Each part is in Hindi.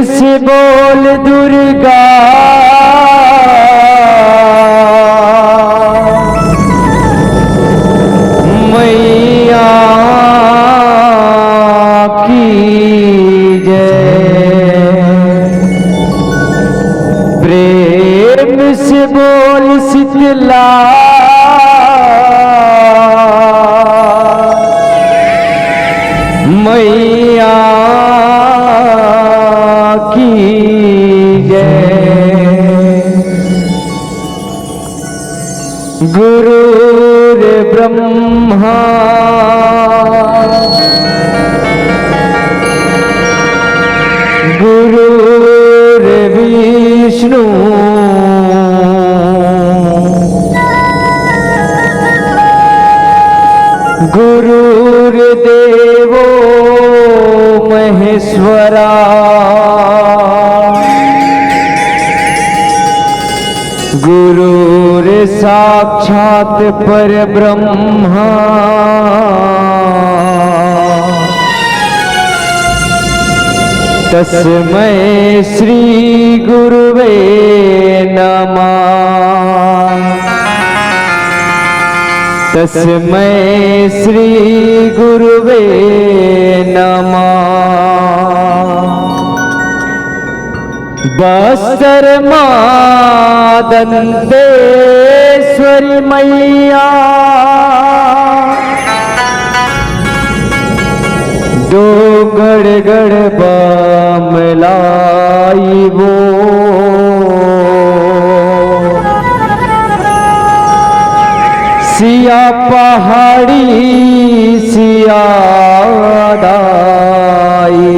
से बोल दुर्गा मैया की जय। प्रेम से बोल शीतला मैया की जय। गुरुर्ब्रह्मा गुरुर्विष्णु गुरुर्देवो महेश्वरा। गुरुर् साक्षात् परब्रह्मा। तस्मै श्री गुरुवे नमः। तस्मै श्री गुरुवे नमः। बस्तर मां दंतेश्वरी मैया दो गड़ बमलाई वो। सिया पहाड़ी सिया दाई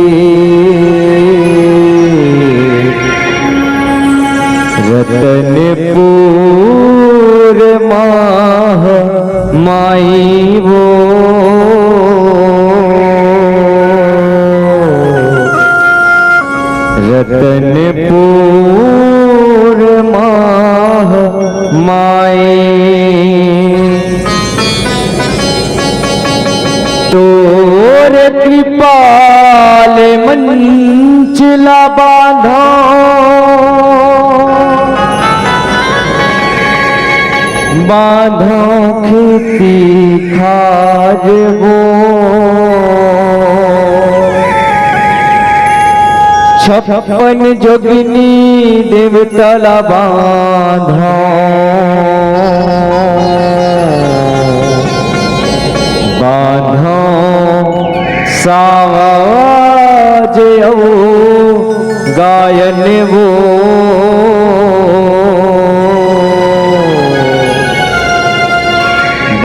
रतनपुर माह माई वो। रतनपुर माह माई तोर कृपाल मंचला बांधो। बांधो खेती खाज वो। छप्पन जोगिनी देवतला बांधो। बांधो सावाज गायन वो।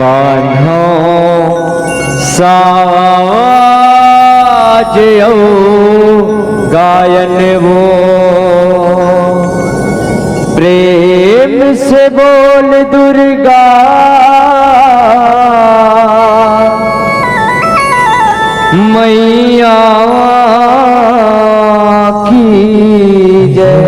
बांधो सावाज गायन वो। प्रेम से बोल दुर्गा मैया की जय।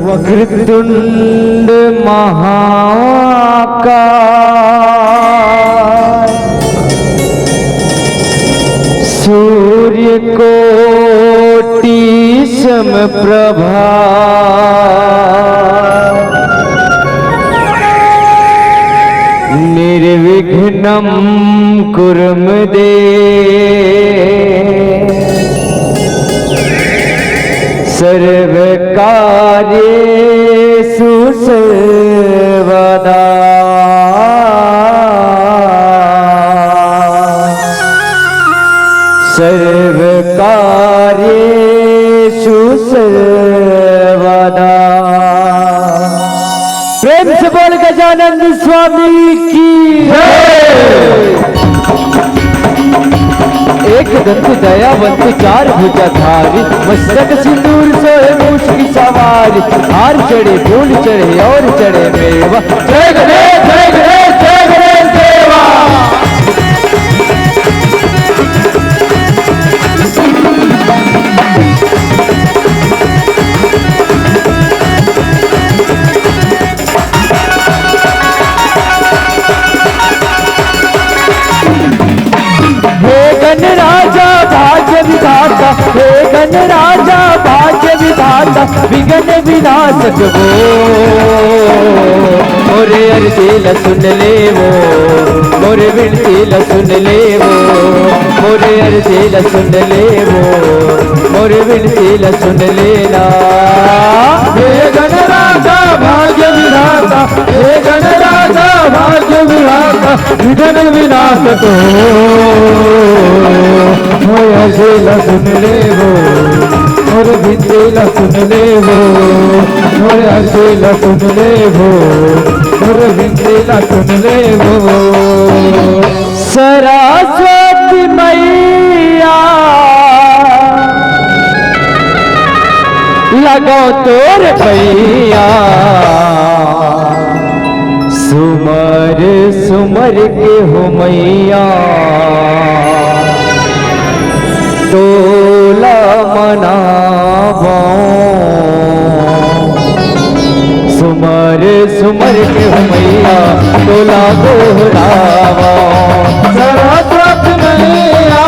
वक्रतुंड महाकाय सूर्य कोटि समप्रभा निर्विघ्नं कुरु मे देव सर्वकार्येषु सर्वदा सर्वकार्येषु सर्वदा। प्रेम से बोल गजानंद स्वामी की एक दंत दयावंत चार भुजाधारी मस्तक सिंदूर सोए मूछ की सवारी हार चढ़े फूल चढ़े और चढ़े मेवा जय गणेश जय गणेश जय गणेश देवा। राजा भाग्य विधाता हे गण राजा भाग्य विधाता विघ्न विनाशक वो मोरे अर्जी ल सुन ले वो मोरे विनती ल सुन ले वो मोरे अर्जी ल सुन ले वो मोरे विनती ल सुन लेना। हे गण राजा भाग्य विधाता हे गण राजा भाग्य विधाता विघ्न विनाशक हो ऐसे सुन ले वो और बिंदे सुन ले वो और ऐसे सुन ले वो और बिंदे सुन ले वो। सरस्वती मैया लगो तोर पैया सुमर सुमर के हो मैया तोला मनावो सुमर सुमर के हो मैया तोला दोहरावो। सरस्वती मैया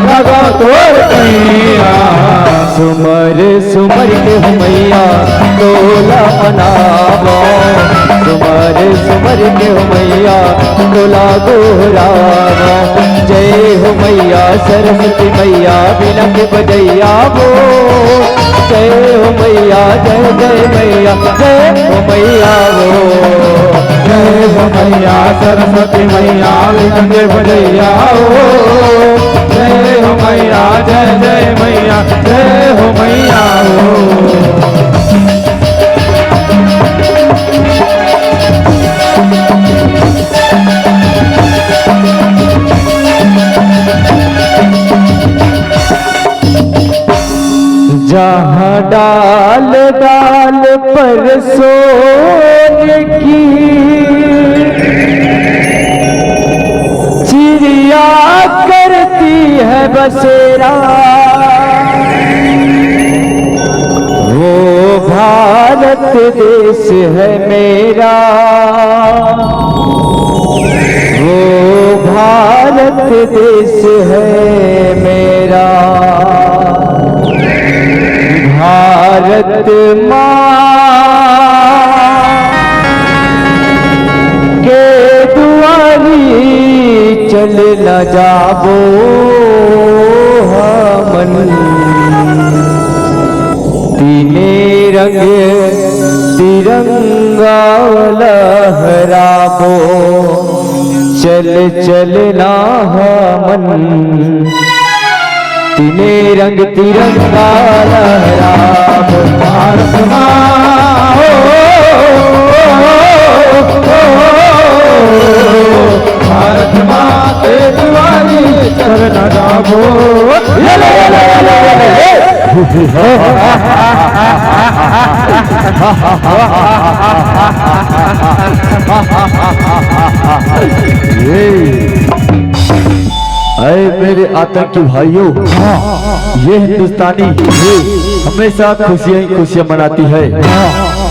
लगा तोर पैया सुमर सुमर के हो मैया तोला मनावो सुमर सुमर के हो मैया तोला दोहरावो। जय हो मैया सरस्वती मैया बिना के बजैया वो जय हो मैया जय जय मैया जय हो मैया वो जय हो मैया सरस्वती मैया बिना के बजैया वो जय हो मैया जय जय मैया जय हो मैया वो। जहाँ डाल डाल पर सोने की चिड़िया करती है बसेरा वो भारत देश है मेरा वो भारत देश है मेरा। भारत माँ के दुआरी चल न जाबो हमन तीने रंग तिरंगा लहराबो चल चलना हमन तीने रंग तिरंगा लहराबो। भारत माँ भारत माँ के दुआरी चल न जाबो। अरे मेरे आतंकी भाइयों, ये हिंदुस्तानी हमेशा खुशियां ही खुशियां मनाती है।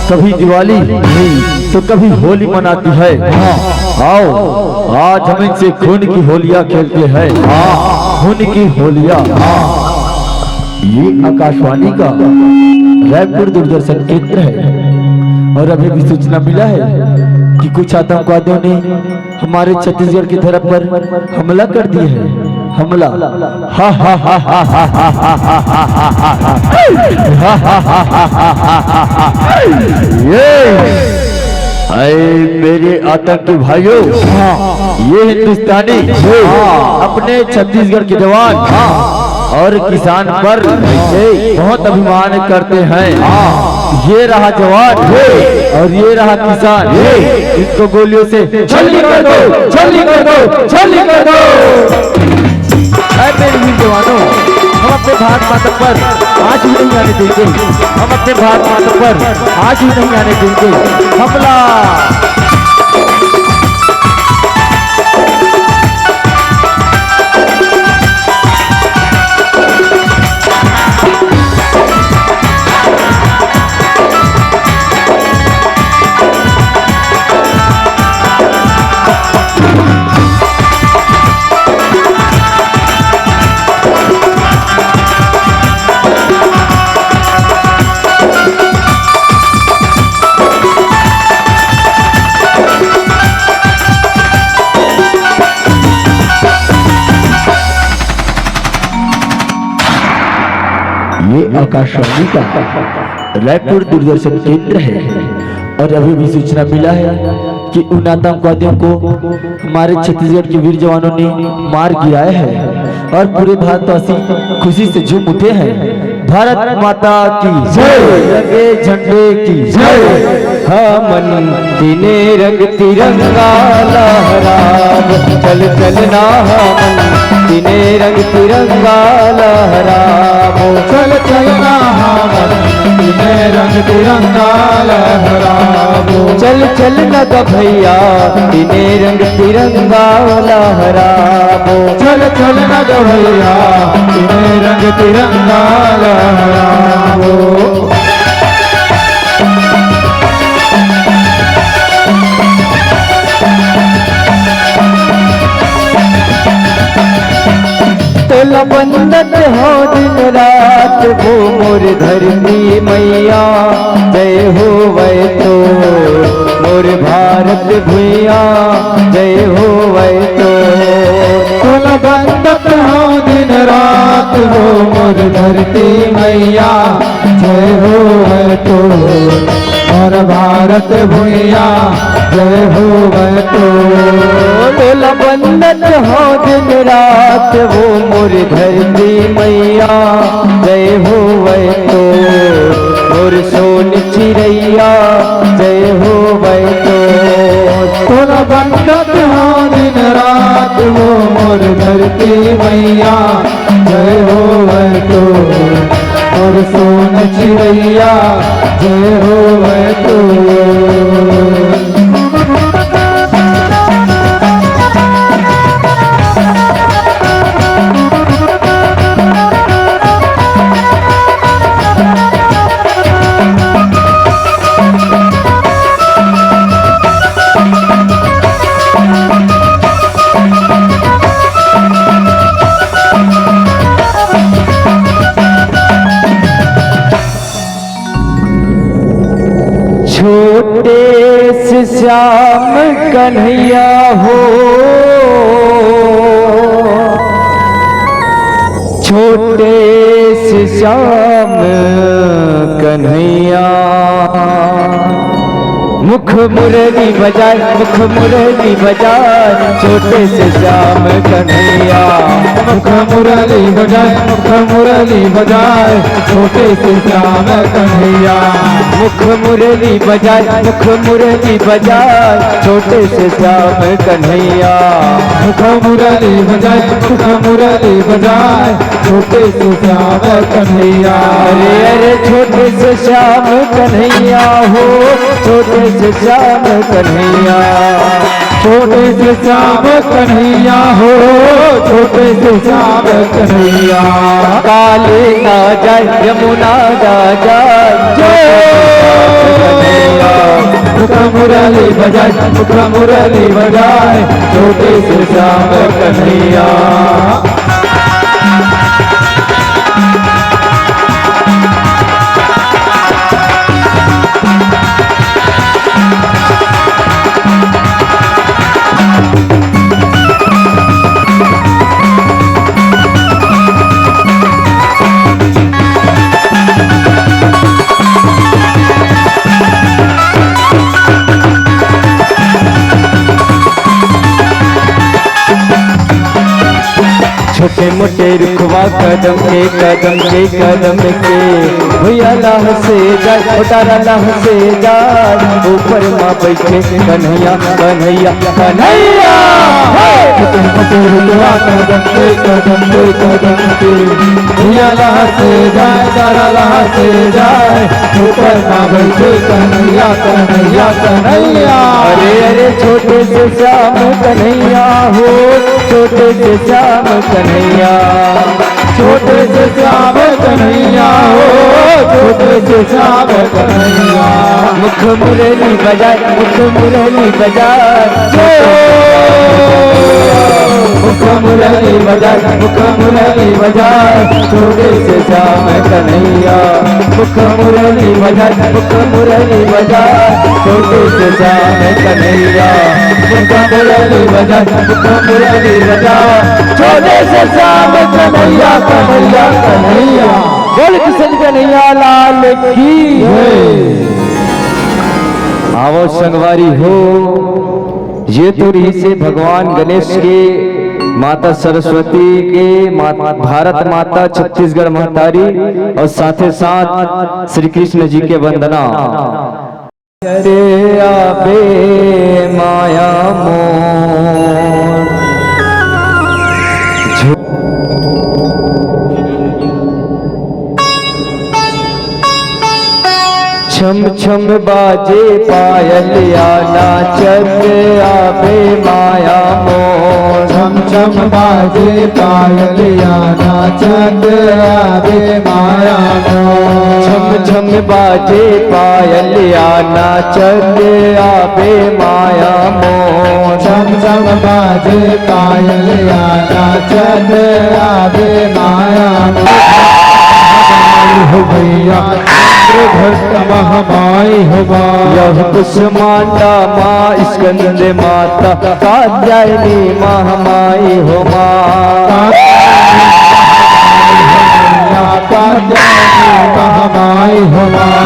कभी दिवाली तो कभी होली मनाती है। आओ आज हम इनसे खून की होलियां खेलते हैं। खून की होलियां। ये आकाशवाणी का रायपुर दूरदर्शन केंद्र है और अभी भी सूचना मिला है कि कुछ आतंकवादियों ने हमारे छत्तीसगढ़ की धरती पर हमला कर दिया है। हमला हा हा हा हा हा हा हा हा हा। ये मेरे आतंकी भाइयों, ये हिंदुस्तानी अपने छत्तीसगढ़ के जवान और किसान पर बहुत अभिमान करते हैं। ये रहा जवान और ये रहा किसान, इसको गोलियों से छलनी कर दो, छलनी कर दो, छलनी कर दो। मेरे वीर जवानों, हम अपने भारत माता पर आज भी नहीं आने देंगे। हम अपने भारत माता पर आज भी नहीं आने देंगे। हमला ये आकाशवाणी का रायपुर दूरदर्शन केंद्र है और अभी भी सूचना मिला है कि उन आतंकवादियों को हमारे छत्तीसगढ़ के वीर जवानों ने मार गिराया है और पूरे भारतवासी खुशी से झूम उठे हैं। भारत माता की जय, रंगे झंडे की जय। हमन तीने रंग तिरंगा लहराब, चल चलना हमन तीने रंग तिरंगा लहराब, चल चलना हमन तीने रंग तिरंगा लहराब, चल चलना ग भैया तीने रंग तिरंगा लहराब, चल चलना ग भैया तीने रंग तिरंगा लहराब। तोला बंदत हो दिन रात वो मोर धरती मैया, जय हो वै तो मोर भारत भैया, जय हो वै तो। तोला बंदत हो दिन रात वो मोर धरती मैया, जय हो वै तो और भारत भैया, जय हो वै तो। तोला बंदत हो दिन रात वो मोर धरती मैया, जय हो वै तो और सोन चिड़ैया, जय हो वै तो। तोला बंदत हो दिन रात वो मोर धरती मैया, जय हो वै तो और सोन चिड़ैया, जय हो वै तो। छोटे से श्याम कन्हैया हो, छोटे से श्याम कन्हैया, मुख मुरली बजाए, मुख मुरली बजाए, छोटे से श्याम कन्हैया, मुख मुरली बजाए, मुख मुरली बजाए, छोटे से श्याम कन्हैया, मुख मुरली बजाए, मुख मुरली बजाए, छोटे से श्याम कन्हैया, मुख मुरली बजाए, मुख मुरली बजाए, छोटे से श्याम कन्हैया। अरे अरे छोटे से श्याम कन्हैया हो, छोटे से श्याम कन्हैया, छोटे से श्याम कन्हैया हो, छोटे से श्याम कन्हैया। काले ना जाए यमुना ना जाए मुख मुरली बजाए, मुख मुरली बजाए, छोटे से श्याम कन्हैया। छोटे मोटे रुखवा कदम के भैया लाह से जाए उतारा लाह से जाए ऊपर माँ बैठे कन्हैया कन्हैया कन्हैया। छोटे मोटे रुखवा कदम के भैया लाह से जाए तारा लाह से जाए ऊपर माँ बैठे कन्हैया कन्हैया कन्हैया। अरे अरे छोटे से श्याम कन्हैया हो, छोटे से श्याम कन्हैया, छोटे से श्याम कन्हैया हो, छोटे से श्याम कन्हैया। मुख मुरली बजाए, मुख मुरली बजाए, मुख मुरली बजाए, मुख मुरली बजाए, छोटे से श्याम कन्हैया। मुख मुरली बजाए, मुख मुरली बजाए, छोटे से श्याम कन्हैया। मुख मुरली बजाए, मुख मुरली बजाए, छोटे से श्याम कन्हैया कन्हैया कन्हैया। बोल किशन कन्हैया लाल की जय। आवो संगवारी हो, ये तो रही से भगवान गणेश के, माता सरस्वती के, भारत माता छत्तीसगढ़ महतारी और साथ साथ श्री कृष्ण जी के वंदना। रे आबे माया मोर छम छम बाजे पायलिया नाचत आबे माया मोर। छम छम बाजे पायलिया नाचत आबे माया मोर। छम छम बाजे पायलिया नाचत आबे माया मोर। छम छम बाजे पायलिया नाचत आबे माया मोर। हो भैया भक्त महामाई हो यह कुसमांडा माँ स्कंद माता कात्यायनी महामाई हो माँ। महामाई हो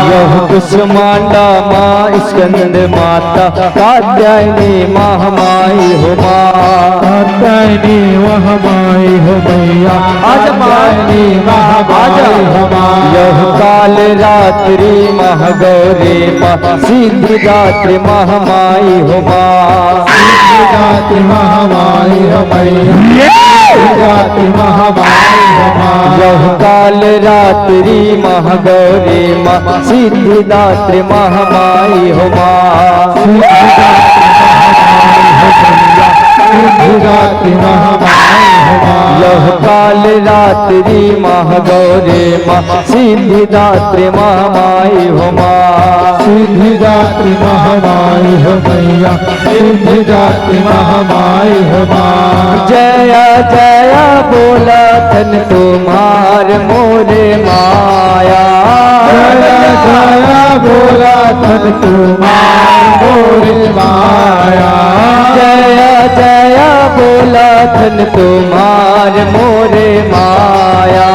यह कुसमांडा माँ स्कंद माता कात्यायनी महामाई हो माँ। कात्यायनी महामाई हो भैया आज कात्यायनी महामाई हो माँ। यह काल रात्रि महागौरी माँ सिद्धिदात्री महामाई हो माँ। सिद्धिदात्री महामाई हो भैया सिद्धिदात्री महामाई हो माँ। यह काल रात्रि महागौरी माँ सिद्धिदात्री महामाई हो माँ। सिद्धिदात्री महामाई हो माँ। यह काल रात्रि महागौरी माँ सिद्धिदात्री महामाई हो माँ। सिद्धिदात्री महामाई हो भैया सिद्धिदात्री महामाई हो माँ। जया जया बोला धन तुम्हार मोरे माया। जया जया बोला धन तुम्हार मोरे माया। जया जया बोला धन तुम्हार मोरे माया।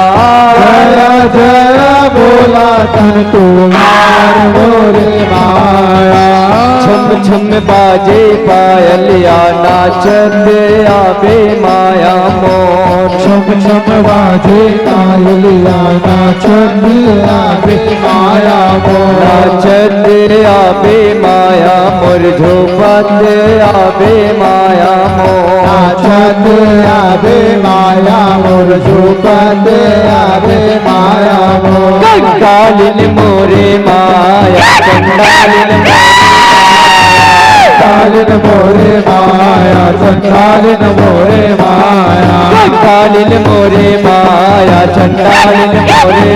जया जया बोला धन तुम्हार मोरे माया। छम छम बाजे पायलिया नाचत आबे माया मोर। छम छम बाजे पायलिया नाचत आबे माया मोर। नाचत आबे माया मोर झोपत आबे माया मोर। नाचत आबे माया मोर झोपत आबे माया मोर। कंकालिन मोरे माया कंकालिन चंडालिन मोरे माया चंडालिन मोरे माया चंडालिन मोरे माया चंडालिन मोरे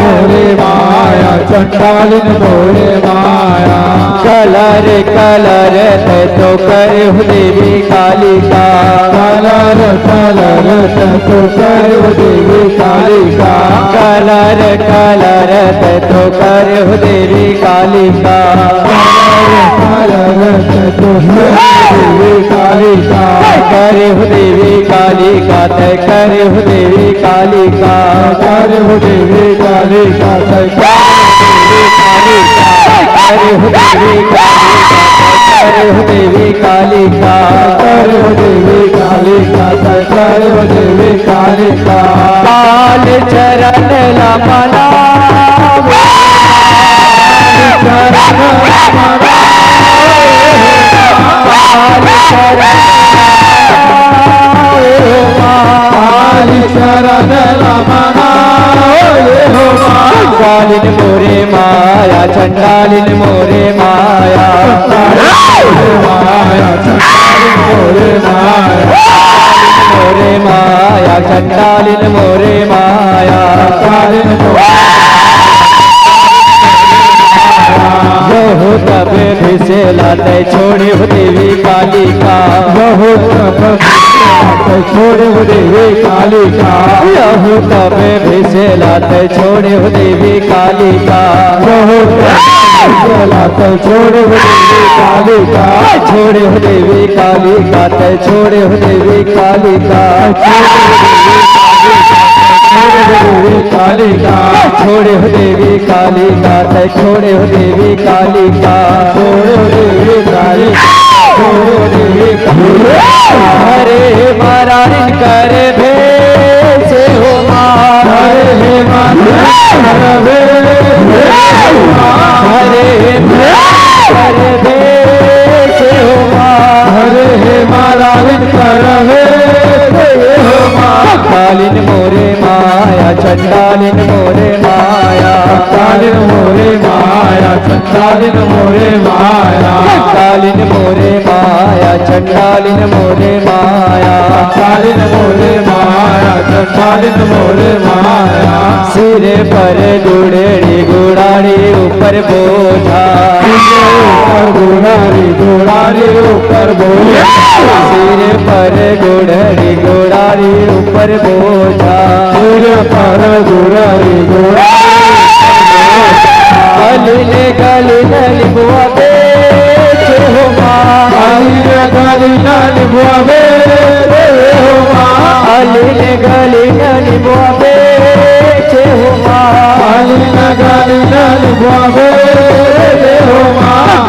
मोरे माया चंडालिन मोरे माया कलर कलर ते तो करे हो देवी कालिका कलर कलर तो करे हो देवी कालिका कलर कलर ते तो करे हो देवी कालिका कलर तो देवी कालिका करे हो देवी कालिका ते करे हो देवी कालिका करे हो देवी कालिका करे हो देवी कालिका करे हो देवी कालिका करे हो देवी कालिका करे हो देवी कालिका काल चरण लमना काल चरण रमना चंडालिन मोरे माया चंडालिन मोरे माया माया चंडालिन मोरे माया मोरे माया चंडालिन मोरे माया चंडालिन बहु तब भिसे लाते छोड़े हो देवी कालिका बहुत छोड़े हो देवी कालिका बहु तब भिसे लाते छोड़े हो देवी कालिका बहुत छोड़े हो देवी कालिका छोड़े हो देवी कालिका ते छोड़े हो देवी कालिका कालिका छोड़े हो देवी कालिका ते छोड़े हो देवी कालिका छोड़े हो देवी कालिका छोड़े हो देवी हरे मारारिन कर भेष हो हरे हे माधव हरे कर भेष हो हरे हे माराविन करवे कालिन मोरे माया चंडालिन मोरे माया कालिन मोरे माया चंडालिन मोरे माया कालिन मोरे माया चंडालिन मोरे माया कालिन मोरे माया चंडालिन मोरे माया सिर पर गुड़ेड़ी गुड़ाड़ी ऊपर बोझा ऊपर गुड़ारी ऊपर बोझा सिर पर गुड़ेड़ी गुड़ाड़ी ऊपर बोझा सिर पर गुड़ारी गलिले गलिले लिबुआ बेच हो गलिले गलिले लिबुआ गलिले गलिले लिबुआ बेच हो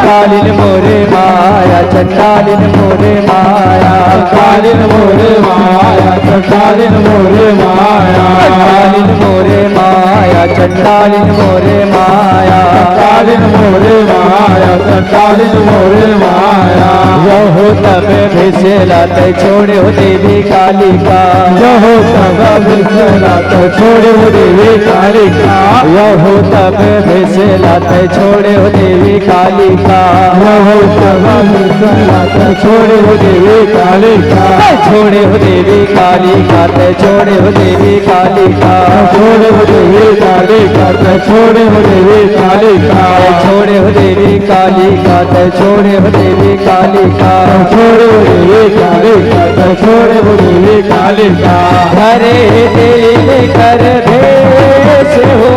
कालिन मोरे माया चंडालिन मोरे माया कालिन मोरे माया चंडालिन मोरे माया कालिन मोरे माया चंडालिन मोरे माया कालिन मोरे माया चंडालिन मोरे माया यहो तब भिसेला ते छोड़े हो देवी कालिका यहो तब भिसेला ते छोड़े हो देवी कालिका यहो तब भिसेला ते छोड़े हो देवी कालिका यहो तब भिसेला ते छोड़े हो देवी कालिका छोड़े हो देवी कालिका ते छोड़े हो देवी कालिका छोड़े हो देवी कालिका ते छोड़े हो देवी कालिका छोड़े हो देवी कालिका ते छोड़े हो देवी कालिका छोड़े हो देवी कालिका ते छोड़े हो देवी कालिका हरे दिल कर भेष हो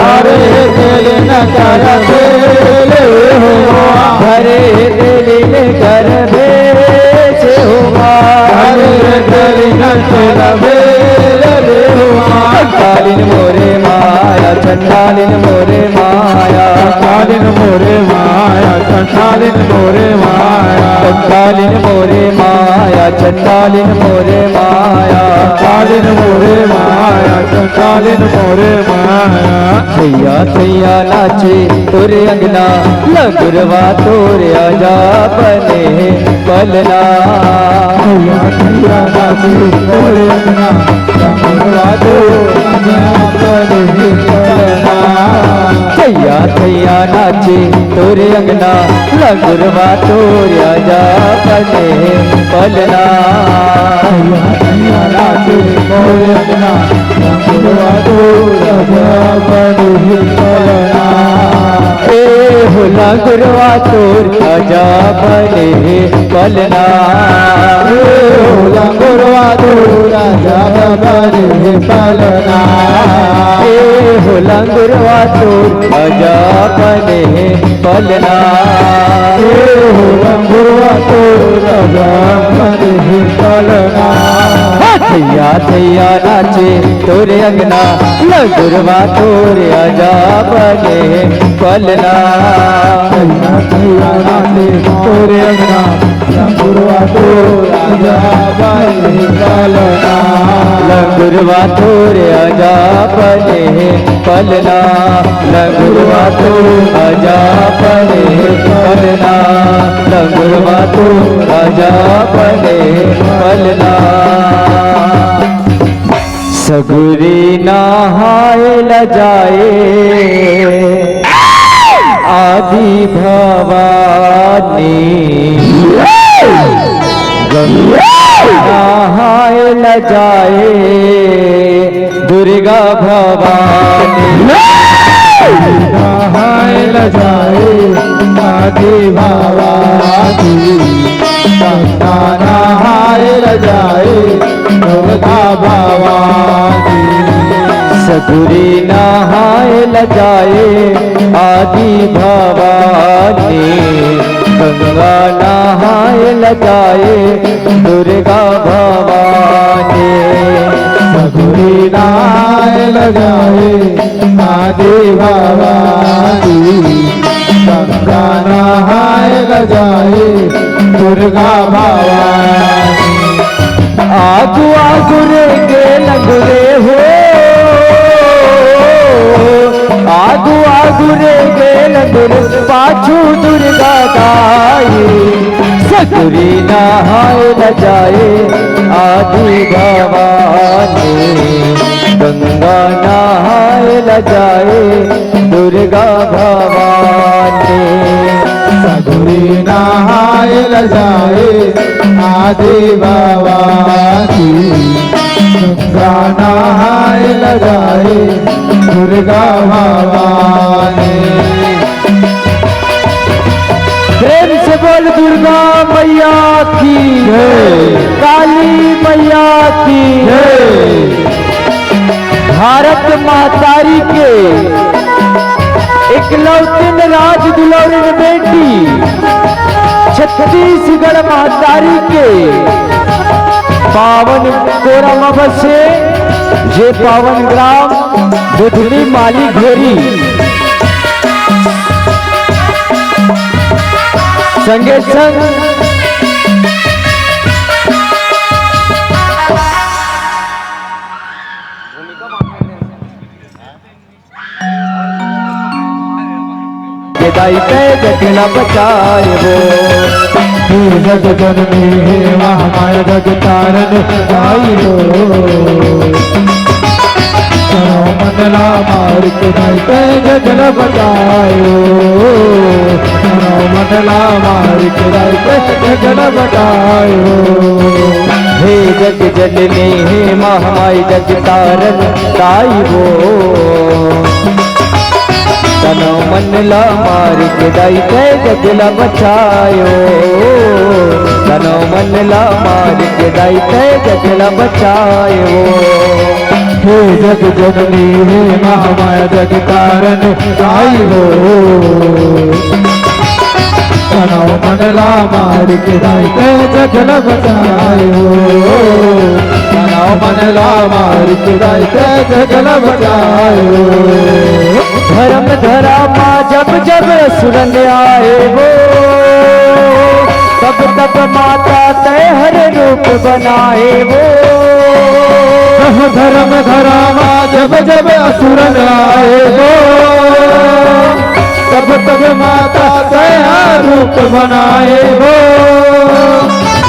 हरे दिल न कर भेष हो हरे दिल कर भेष हो हरे दिल न कर भेष हो कालिन मोरे माया चंडालिन मोरे माया कालिन मोरे माया चंडालिन मोरे माया कालिन मोरे माया चंडालिन मोरे माया कालिन मोरे माया चंडालिन मोरे माया थैया थैया नाचे तोरे अंगना लगुरवा तोरे आजा बने पलना थैया थैया नाचे तोरे अंगना लगुरवा तोरे थैया थैया नाचे तोरे अंगना लगुरवा तोर आजा बने पलना हो लगुरवा तोर आजा बने पलना लगुरवा तोर आजा बने पलना हो लगुरवा तोर आजा बने पलना लगुरवा तोर आजा बने पलना थैया थैया नाचे तोरे अंगना लगुरवा तोरे आजा बने पलना थैया थैया नाचे तोरे अंगना लगुरवा तोर आजा बने पलना लगुरवा तोरे आजा बने पलना लगुरवा तोर आजा बने पलना लगुरवा तोर आजा बने पलना सगुरी नहाए ल जाए आदि भवानी नहाए ल जाए दुर्गा भवानी नहाए ल जाए आदि भवानी नहाए ल जाए दुर्गा भवानी सगुरी नहाए ल जाए आदि भवानी गंगा नहाए ल जाए दुर्गा भवानी सगुरी नहाए ल जाए आदि भवानी गंगा नहाए ल जाए दुर्गा भवानी आगु आगु रे के लगरे हो आगु आगु रे के लगरे पाछू दुर्गा गाये सगुरी नहाए ल जाए आदि भवानी गंगा नहाए ल जाए दुर्गा भवानी सगुरी नहाए ल जाए आदि भवानी गंगा नहाए ल जाए दुर्गा भवानी प्रेम से बोल दुर्गा मैया की काली मैया की भारत मातारी के इकलौती राज दुलारी बेटी छत्तीसगढ़ महतारी के पावन कोरम से जे पावन ग्राम बुधनी माली घेरी संगे संग दाई पे जगना बचाए वो जग जननी है महामाया जग तारन आई हो मनला मार के दाई पे जगन बचायो मनला मार के दाई पे जगन बचायो हे जग जननी हे महामाई जग तारन दाई वो तनो मन ला मार के दाई के जगला बचायो तनो मन ला मार के दाई के जगला बचायो हे जग जननी हे महामाया जग तारन आई हो तनो मनला मार के दाई के जगल बचायो तनो मनला मार के दाई के जगल बचायो धर्म धरा माँ जब जब सुरन आए वो तब तब माता तय हर रूप बनाए वो धर्म धरामा जब जब असुरन आए हो तब तब माता दया रूप बनाए हो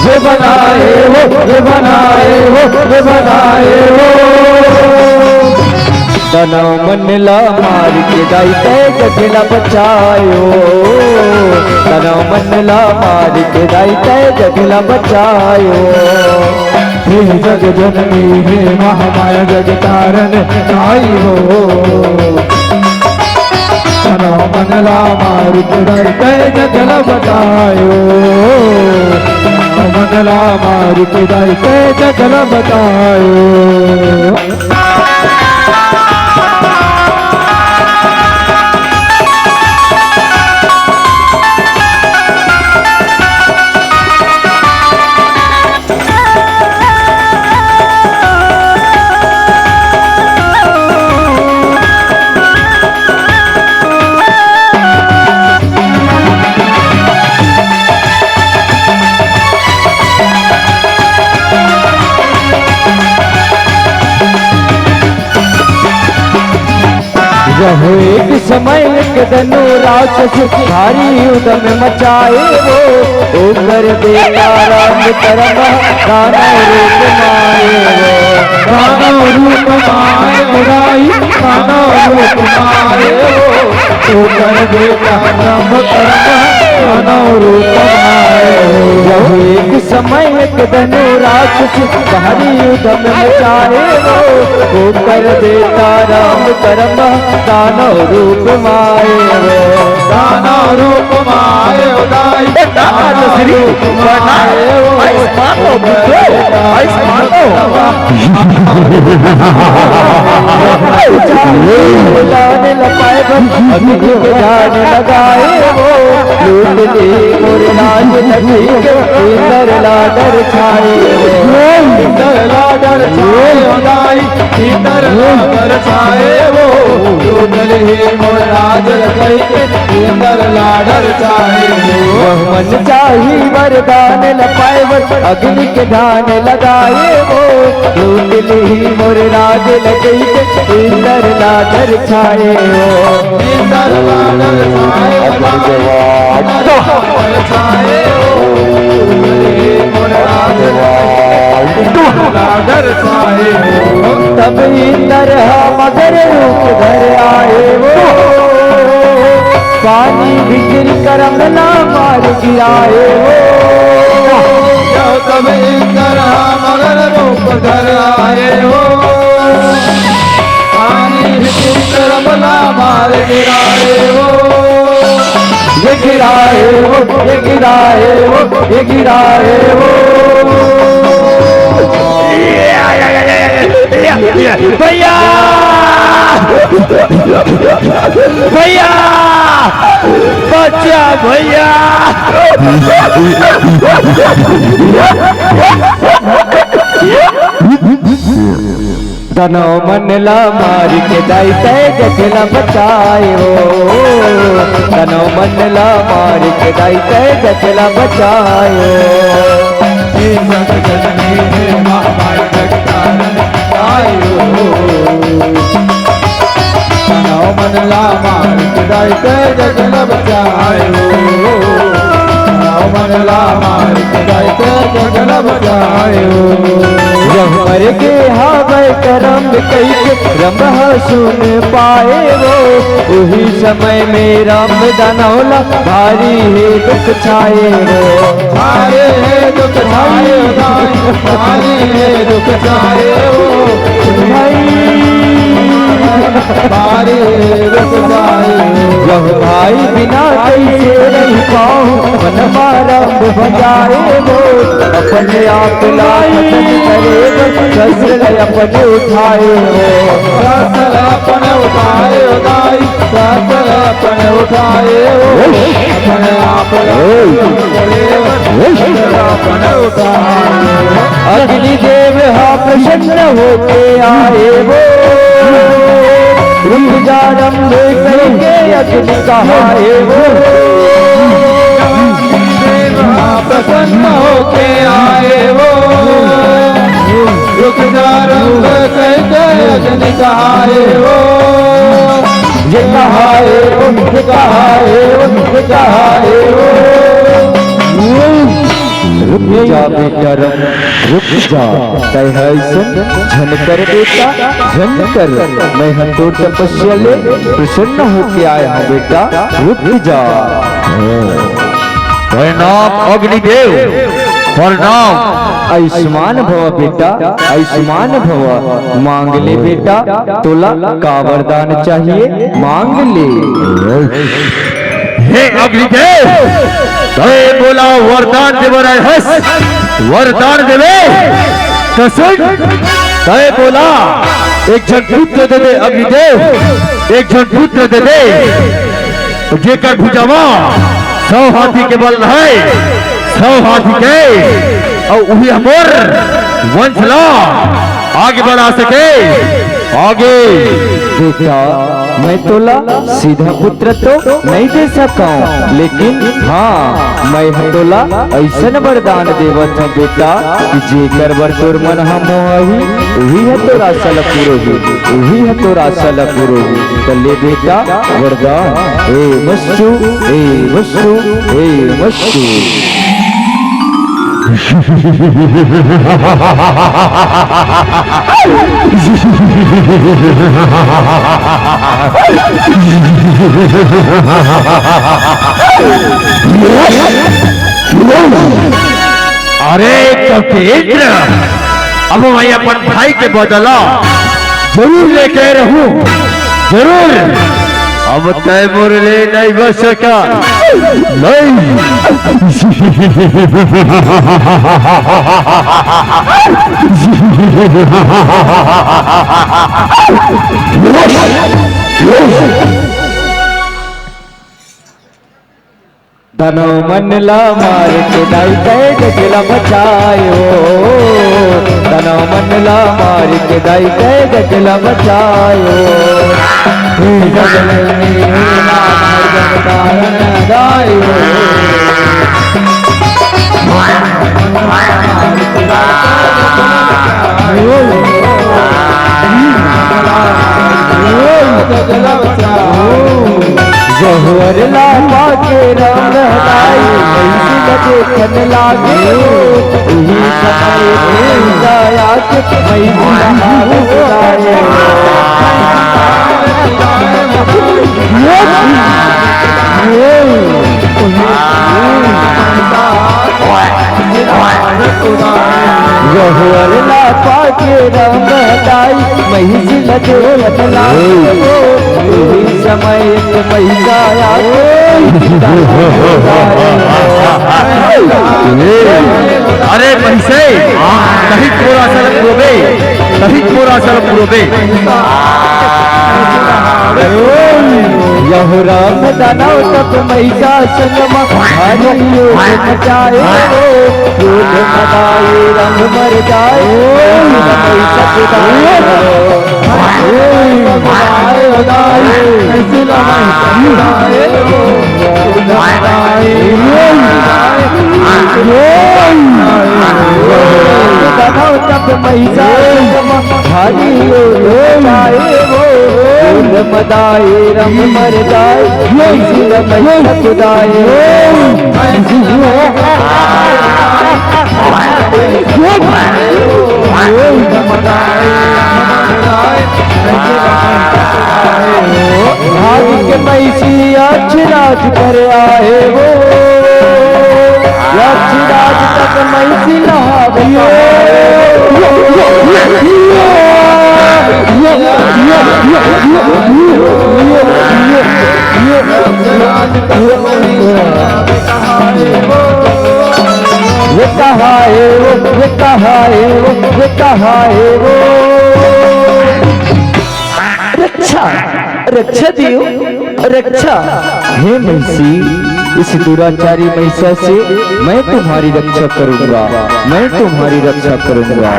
ये बनाए हो ये बनाए हो ये बनाए हो तनो मनला मार के दाइते जगला बचायो, तनो मनला मार के दाइते जगला बचायो। हे जग जननी हे महामाया जग तारन आई हो, तनो मनला मार के दाइते जगला बचायो, तनो मनला मार के दाइते जगला बचायो। जब एक समय एक धनु राक्षस भारी उदम मचाए वो, कर देता राम करम दानव रूप माए वो, दानव रूप माए उड़ाई दानव रूप माए वो, कर देता राम करम दानव रूप माए वो। जब एक समय एक धनु राक्षस भारी उदम मचाए वो, कर देता राम करम दानव रूप माए वो, दानव रूप माए उदाई दानव रूप माए वो, लाने लपाए अग्नि के ध्यान लगाए वो, लूट ली मोर लाज नदी के इंदर लाडर छाए वो, इंदर लाडर छाए उदाई इंदर लाडर छाए वो, लूट ली मोर लाज नदी के इंदर लाडर छाए वो। मन चाही वरदान लपाए अग्नि के ध्यान लगाए वो, लूट ली मोर लाज लगी के इंदर लाडर छाए वो, इंदर लाडर छाए छाए वो, मोर लाज लाडर छाए वो। तब इंदर मगर रूप धर आए वो, पानी बिखर कर अमला मार गिराए वो, तब इंदर मगर रूप धर आए हो, पानी बिखर कर अमला मार गिराए हो, ये गिराए वो, ये गिराए वो, ये गिराए वो। भैया भैया बच्चा भैया, तनो मनला मार के दाइते जगला बचाए हो, तनो मनला मार के दाइते जगला बचाए हो। हे जग जननी हे महामाया जग तारन आई हो, तनो मनला मार के दाइते जगला बचाए हो, तनो मनला मार के दाइते जगला बचाए हो। जब मर के हावे करम कई के रंभ सुन पाए वो, उही समय में राम दानौला भारी है दुख छाए वो, भारी है दुख छाए भारी है दुख छाए हो, भाई भारी है दुख छाए हो। जब भाई बिना कैसे रह पाऊँ मन मारम बजाए वो, अपने आप लाई करे शस्त्र अपने उठाए हो, शस्त्र अपने उठाए उठाई शस्त्र अपने उठाए हो, अपने आप अपने उठाए। अग्निदेव हा प्रसन्न होके आए वो, रुक जा रंभे करके अग्नि कहाए वो, प्रसन्न होके आए वो, रुक जा रंग कहते अग्नि कहाए हो, ये कहाए वो, ये कहाए वो, ये कहाए वो। रुक जा बेटा रम रुक जा, तय है सुन झन कर बेटा झन कर, मैं हंतोड़ तपस्या ले प्रसन्न होके आया हूँ बेटा रुक जा। प्रणाम अग्निदेव, प्रणाम। आयुष्मान भव बेटा आयुष्मान भव, मांग ले बेटा तोला का वरदान चाहिए मांग ले। हे अग्निदेव, तय बोला वरदान देवर हस, वरदान देवे तो सुन। तय बोला एक जन पुत्र दे दे अग्निदेव, एक जन पुत्र दे दे जेकर भुजावा 100 हाथी के बल है, 100 हाथी के और वही हमर वंशला आगे बढ़ा सके। आगे बेटा मैं तोला सीधा पुत्र तो नहीं दे सका, लेकिन हाँ मैं तोला ऐसा वरदान देवत हूँ बेटा कि जेकर बर तोर मन हम वही है तोरा सल पुरोही, वही है तोरा सल पुरोही। तो ले बेटा वरदान, ए मस्सु ए मस्सु ए मस्सु। अरे कपेंद्र, अब मैं अपन भाई के बदला जरूर लेके रहूं, जरूर। अब तैमूर ले नहीं बच सका, नहीं। धनो मनला मार के दाई कह गजला बचायो, धनो मनला मार के दाई कह गजला बचायो। जहुअर लापा के राम हटाई कैसी लगे खन लागे, यही समय जाया के मई बुलाए। जहुअर लापा के राम हटाई महिषी लगे खन लागे, यही समय मई जाया अरे महिषे कहीं थोड़ा सा रोबे, कहीं थोड़ा सा रोबे। यह राम दानव तब महिषा संगम हरियो बचाए, क्रोध मदाए रंग मर जाए, महिषा तब महिषा हरियो बचाए, मदाए रंग मर जाए, महिषा खुदाए। भाग के महिषी अक्षराज कर आए वो, अक्षराज तक महिषी नहावियो। ये कहा है वो, ये कहा है वो, ये कहा है वो। रक्षा रक्षा दियो रक्षा। हे महिषी, इस दुराचारी महिषा से मैं तुम्हारी रक्षा करूंगा, मैं तुम्हारी रक्षा करूंगा।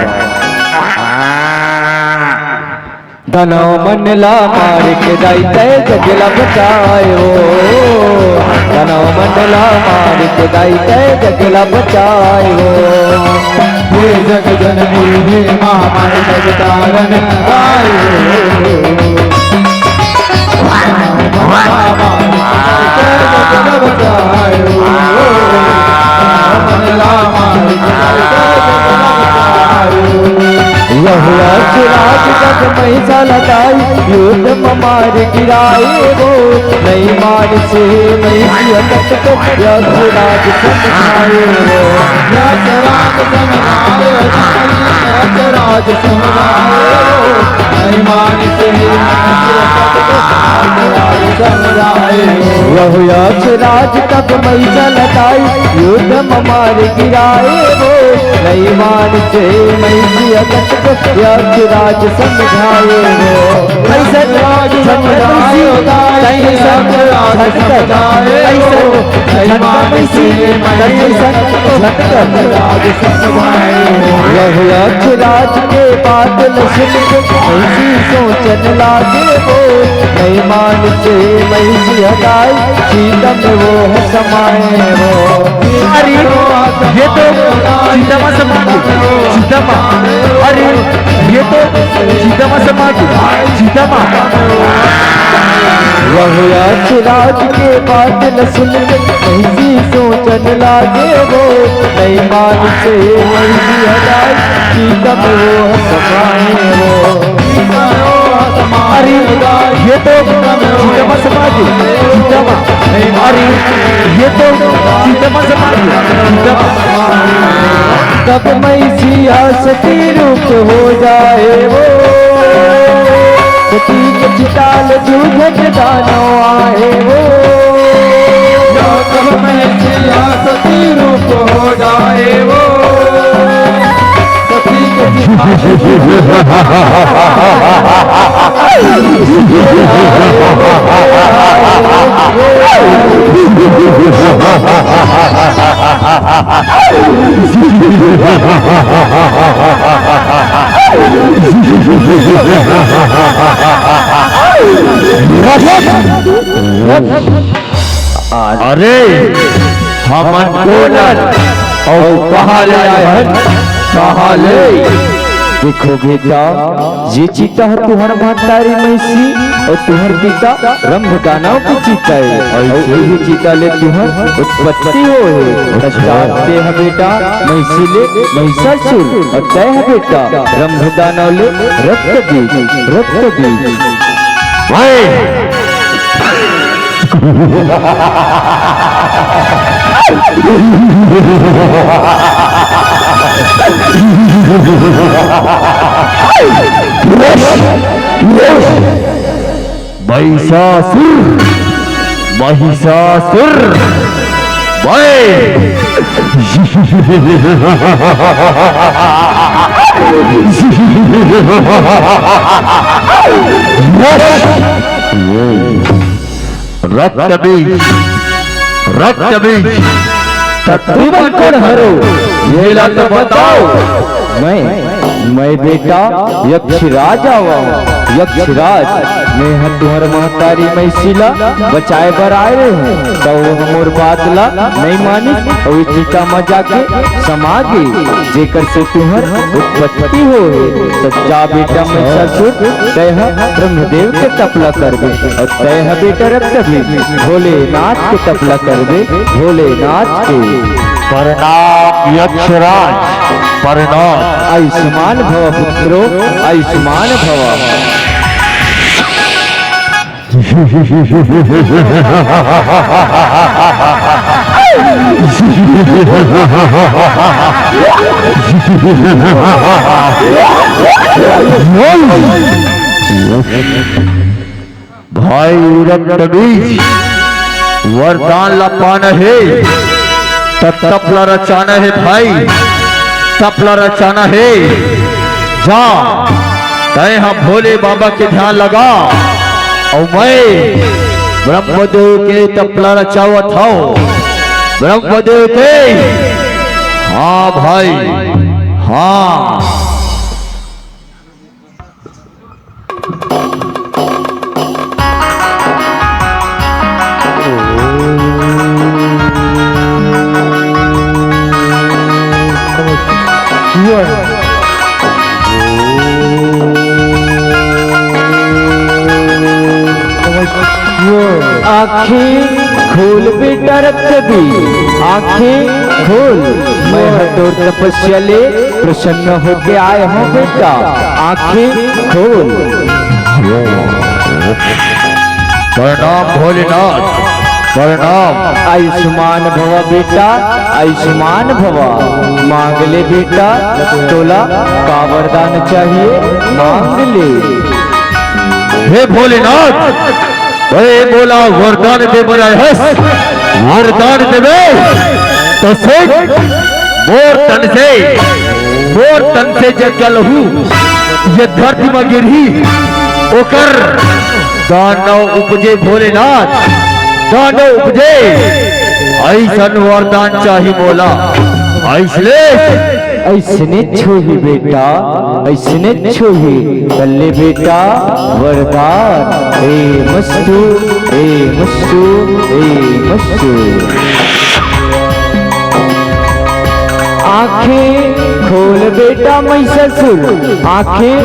धनो मनला मार के दाई तय गजला बचायो, धनो मनला मार के दाई तय गजला बचायो। हे जग जननी हे महामारी जगतारण आयो, मनला मार महिषा लदाई युद्ध मार गिराए वो नहीं मान से महिषी हटक को यक्षराज समझाए वो यक्षराज समझाए नहीं मान से वह यक्षराज तब महिषा लदाई युद्ध मार गिराए वो नहीं मान से महिषी हटक को यक्षराज समझाए वो यक्षराज समझाए यक्षराज के बादल सुन के महिषी सोचन लागे वो नहीं मान से महिषी हटाई सीता में वो है समाए वो। अरे ये तो सीतामा समाधि सीतामा, अरे ये तो सीतामा समाधि सीतामा। वह यक्षराज के बादल सुन के महिषी सोचन लागे वो नहीं मान से महिषी हटाई सीता में वो है समाए वो। अरे ये तो सीतामा समाधि सीतामा, अरे ये तो सीतामा समाधि सीतामा। तब महिषी सती रूप हो जाए वो सती के चिताल जूझट दानव आए वो। तब महिषी सती रूप हो जाए वो सती के अरे हमन कोलन और कहा ले कहा ले। देखो बेटा ये चीता है तुहर महतारी महिषी और तुहर पिता रंभ दानव की चीता है और यही चीता ले तुहर उत्पत्ति हो है। पश्चात ते है बेटा महिषी ले महिषासुर और तय है बेटा रंभ दानव ले रक्त बीज रक्त बीज। महिषासुर महिषासुर रक्त बीज रक्त बीज तत्व कौन हरो ये तो बताओ। मैं बेटा यक्षराज आवा हूँ यक्षराज मैं है तुम्हार महतारी महिषीला बचाए बर आए हूँ तो मोर बात ला नहीं मानी और चीता में जाके समा गई जेकर से तुम्हार उत्पत्ति हो सच्चा बेटा महिषासुर तय ब्रह्मदेव के तपला कर दे और तय बेटा रक्त भी भोलेनाथ के तपला कर दे भोलेनाथ के। प्रणाम यक्षराज प्रणाम। आयुष्मान भव पुत्रो आयुष्मान भव। भाई रक्त बीज वरदान लपाना है तपला रचाना है भाई तपला रचाना है। जा तय हम भोले बाबा के ध्यान लगा और मैं ब्रह्मदेव के तपला रचावत हूँ ब्रह्मदेव के। हाँ भाई हाँ आँखें खोल बेटा रक्त भी आँखें खोल मैं हटोर तपस्या ले प्रसन्न होके आए हूँ बेटा, आंखें खोल। प्रणाम भोलेनाथ, प्रणाम। आयुष्मान भवा बेटा, आयुष्मान भवा। मांग ले बेटा, तोला का वरदान चाहिए मांग ले। हे भोलेनाथ, अरे बोला वरदान दे बनाए है, वरदान देवे तो से मोर तन से जगल हूँ ये धरती में गिरही ओकर दानव उपजे भोलेनाथ, दानव उपजे ऐसन वरदान चाही बोला। ऐसने छोही बेटा, ऐसने छोही कल्ले बेटा वरदान। ए मस्तू, ए मस्तू, ए मस्तू। आंखें खोल बेटा महिषासुर, आंखें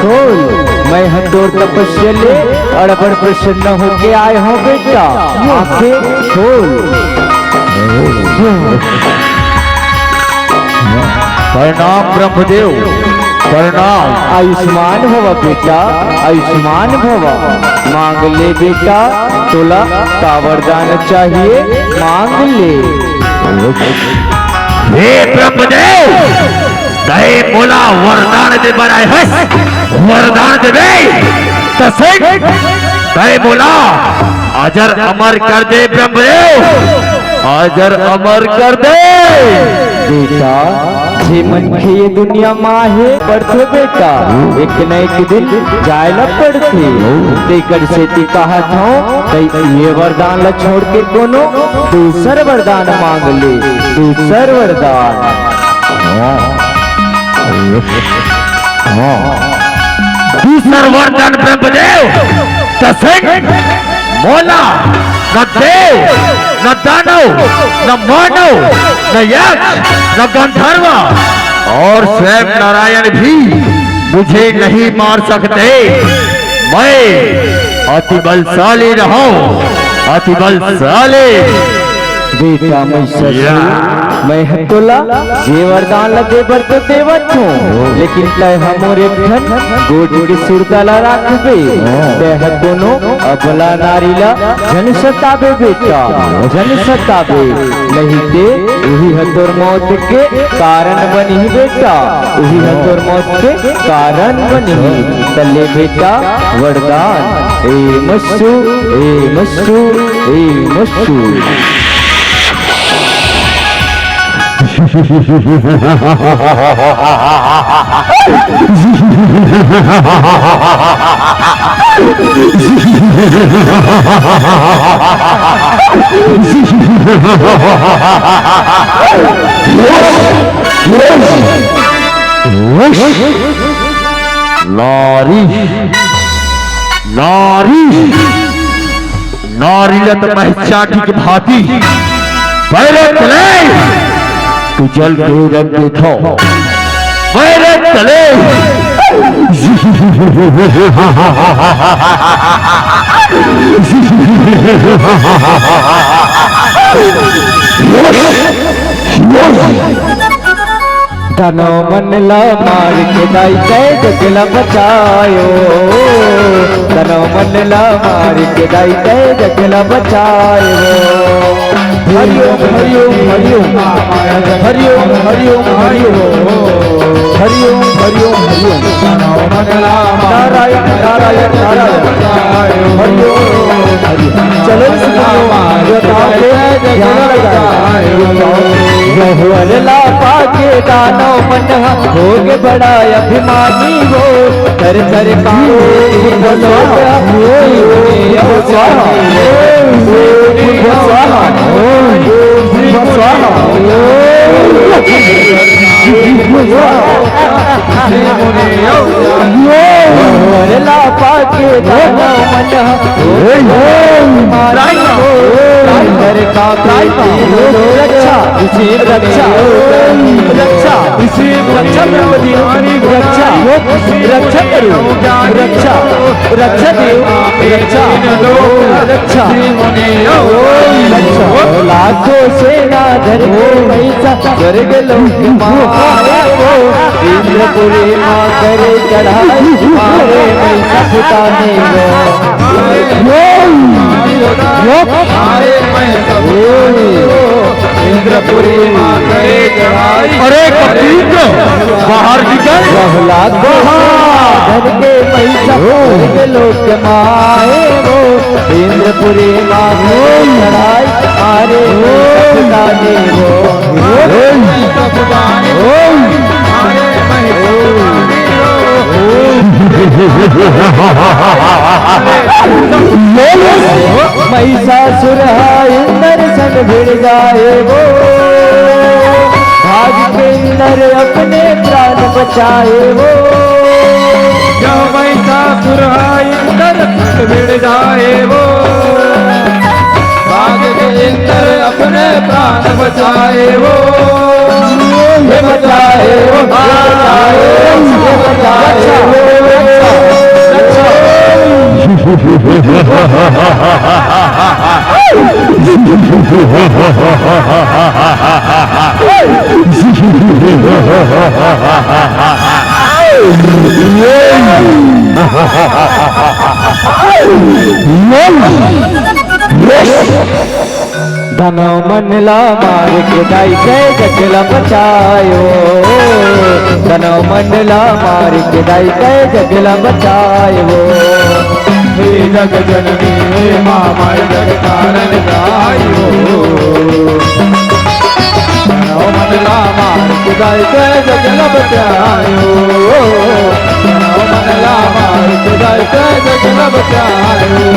खोल। मैं हटोर तपस्या ले अड़बड़ प्रसन्न होके आए हूँ बेटा, आंखें खोल। प्रणाम ब्रह्मदेव, प्रणाम। आयुष्मान भवा बेटा, आयुष्मान भवा। मांग ले बेटा, तोला का वरदान चाहिए मांग ले। हे ब्रह्मदेव, दे बोला वरदान दे बनाए है, वरदान देवे तसे दे बोला अजर अमर कर दे ब्रह्मदेव, अजर अमर कर दे बेटा। जे मन के ये दुनिया माहे पड़ते बेटा, एक न एक दिन जायला पड़ते। तेकर से ती कहा था ये वरदान ला छोड़ के कोनो दूसर वरदान मांग ले, दूसर वरदान। दूसर वरदान ब्रह्मदेव तसे बोला न देव, न दानव, न मानव, न यक्ष, न गंधर्व और स्वयं नारायण भी मुझे नहीं मार सकते। मैं अति बलशाली रहूं, अति बलशाली। बेटा मैं हटोला जे वरदान लगे बर तो देवत हूँ, लेकिन तय हमोरे धन गोड़ के सुरताला राखबे। तय दोनों अबला नारीला जन सताबे बेटा, जन सताबे। नहीं दे वही हतोर मौत के कारण बनी बेटा, वही हतोर मौत के कारण बनी। तले बेटा वरदान। ए मस्सू, ए मस्सू, ए मस्सू। नारी, नारी, नारी लत महचाटी की भांति पहले चले तू जल के रंग देखो, मेरे तले धनो मनला मार के दाई जय जगला बचायो, धनो मनला मार के दाई जय जगला बचायो। हरिओम हरिओम हरिओम हरिओम हरिओम हरिओम हरिओम हरिओम हरिओम। नारायण नारायण नारायण हरिओम हरिओम। चलो ला पाके दानव मन हो गे बड़ा अभिमानी हो। कर कर कारो ला पाके दानव मन रक्षा रक्षा रक्षा रक्षा रक्षा करो रक्षा रक्षा देव रक्षा रक्षा लाखों सेना धर पैसा स्वर्ग लोक माए वो इंद्रपुरी माँ करे चढ़ाई मारे महिषा सुताने इंद्रपुरी माँ करे चढ़ाई। अरे कबीर बाहर निकल प्रहलाद धन के महिषा स्वर्ग लोक माए वो इंद्रपुरी माँ करे चढ़ाई मारे महिषा सुताने महिषासुर इंदर संग भिड़ जाए वो भाग के इंदर अपने प्राण बचाए वो जब महिषासुर इंदर संग भिड़ जाए वो भाग के इंदर अपने प्राण बचाए वो बचाए वो धनो मनला मार के दाई जय जगला बचायो धनो मनला मार के दाई जय जगला बचायो हे जग जननी हे माँ माय जग कारण गायो मनला मार कुदाई के जगल बचायो मनला मार कुदाई के जगल बचायो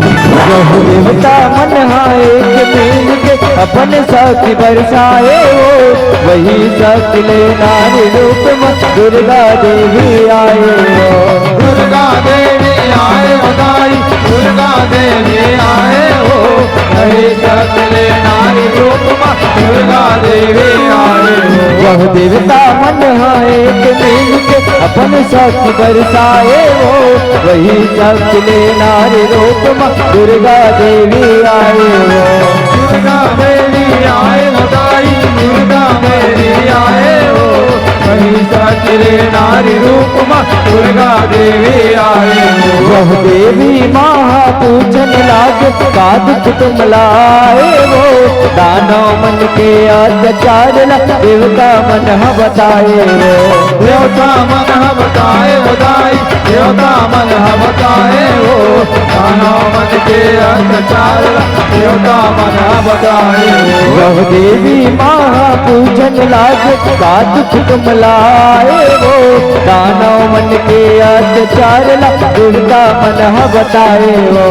देवता मन हाय के मिल के अपन शक्ति बरसाए वो वही शक्ति ले नारी रूप में दुर्गा देवी आए वो दुर्गा देवी आए बधाई दुर्गा देवी आए हो वही शक्ति नारी रूप में दुर्गा देवी आए हो वह देवता मन हाय के मिल के अपन शक्ति बरसाए वो वही शक्ति ले नारी रूप में दुर्गा देवी आए वो दुर्गा देवी आए बधाई दुर्गा देवी आए हो वही शक्ति नारी रूप में दुर्गा देवी आए हो वह देवी महा पूजन लागे कादुक तुम लाए वो दानव मन के अत्याचार ला देवता मन बताए वो देवता मन बताए बधाई देवता मन बताए हो दानव मन के अत्याचार देवता मन बताए हो वह देवी महा पूजन लागे कादुक तुम लाए वो दानव मन के अत्याचार ला देवता मन बताए वो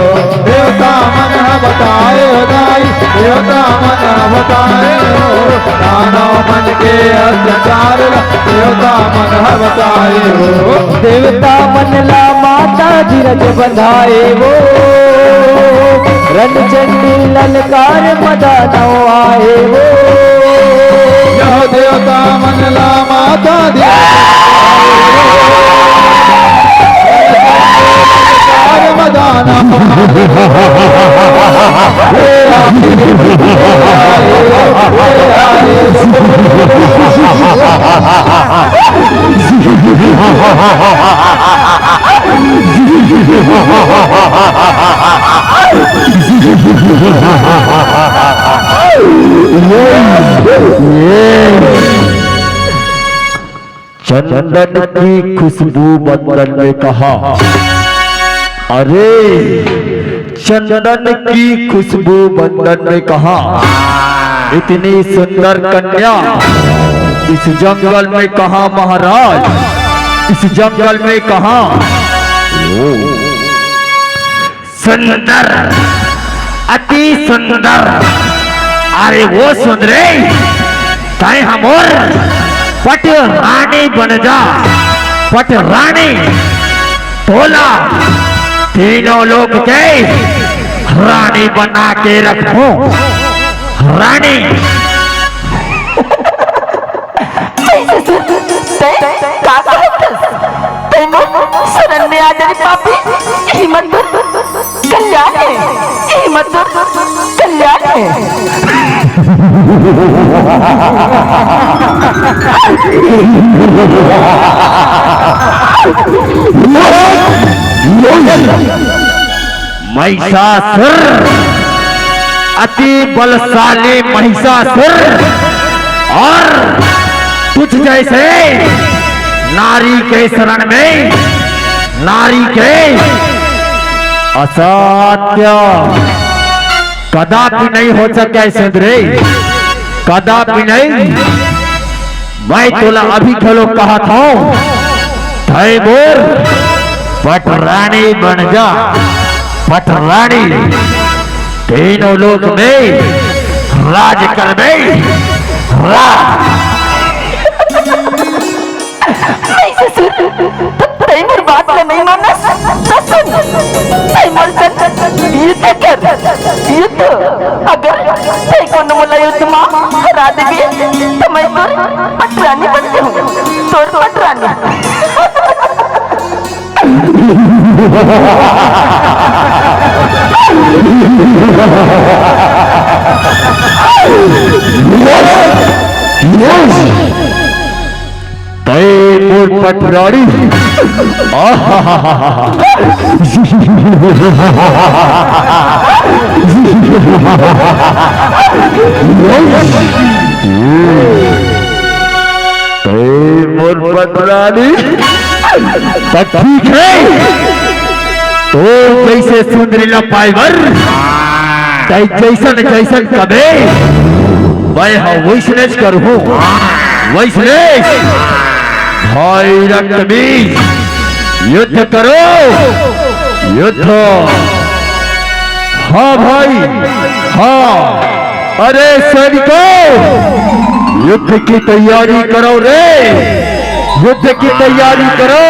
देवता मन बताए बधाई देवता मन बताए हो दानव मन के अत्याचार देवता मन बताए हो देवता मन ला माता धीरज बंधाए वो रण चंडी ललकार मदानव आए वो यह देवता मन ला माता मदाना चंदन की खुशबू बदन में कहा अरे चंदन की खुशबू बदन में कहा इतनी सुंदर कन्या इस जंगल में कहा महाराज इस जंगल में कहा सुंदर अति सुंदर अरे वो सुन रे, तय हम और पट रानी बन जा, पट रानी। तोला तीनों लोग के रानी बना के रखो, रानी। शरण में आ जाए पापी, हिम्मत कल्याण है, हिम्मत कल्याण है। महिषासुर, अति बलशाली महिषासुर, और कुछ जैसे नारी के शरण में नारी के असत्य कदापि नहीं हो सका सुंदरे, कदापि नहीं। मैं तोला अभी खेलो कहा था, तैमूर पट रानी बन जा, पट रानी। तीनों लोक में राज कर में तैमूर बात का नहीं माना, तैमूर युद्ध कर, युद्ध। अगर तैको न बोला युद्ध मां हरा देगी तो मैं पटरानी बन जाऊंगा, तोर पटरानी। तैमूर पटरानी, तैमूर पटरानी। ठीक है, तो जैसे सुंदरीला पाइवर जैसन जैसन कबे मैं वैसनेश करूं, वैसनेश। भाई रक्तबीज, युद्ध करो, युद्ध। हाँ भाई, हाँ। अरे सैनिकों, युद्ध की तैयारी करो रे, युद्ध की तैयारी करो।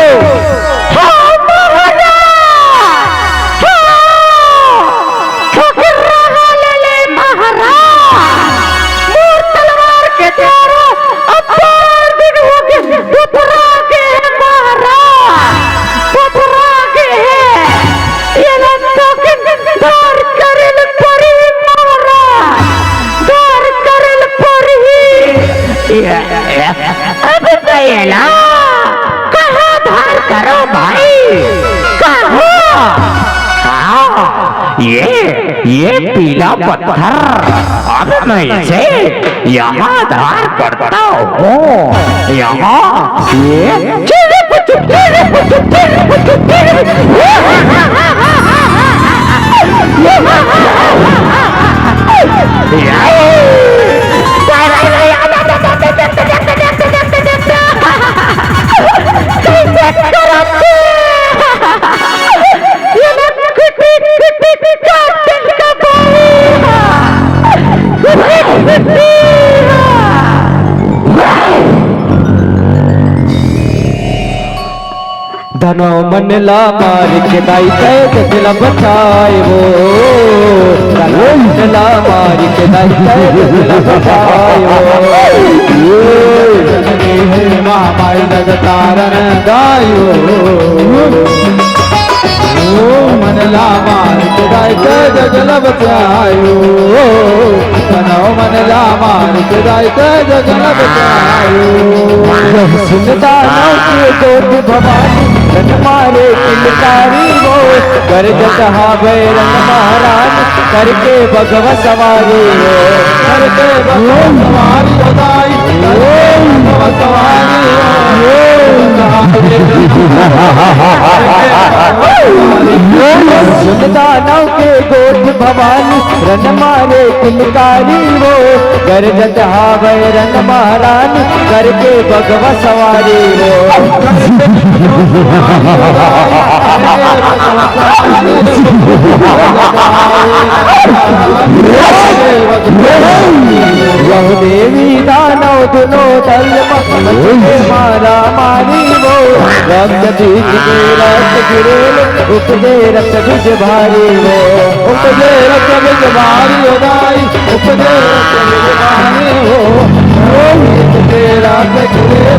कहाँ धार करो भाई, कहाँ? ये पीला पत्थर अब मैं इसे यहाँ धार करता हूँ, यहाँ ये धनो मन ला मार के दाई तैद दिल बचाए वो, धनो मन ला मार के दाई तैद दिल बचाए वो। ये महामाई जगतारण गायो, मन ला मार के दाई तैद दिल बचायो, धनो मन ला मार के दाई तैद दिल बचायो। सुनता नाव के गोद भवानी रन मारे किलकारी वो, कर जहा बैरन महारानी करके भगव सवारी वो, करके भगव सवारी बताई, भगव सवारी सुनता नाव के गोद भवानी रन मारे किलकारी वो, कर जहा बैरन महारानी करके भगव सवारी वो। मारा मारी वो रक्त बीज के रक्त गिरे उपजे रक्त बीज भारी वो उपजे रक्त बीज भारी हो दाई उपजे रक्त बीज भारी हो उपजे रक्त गिरे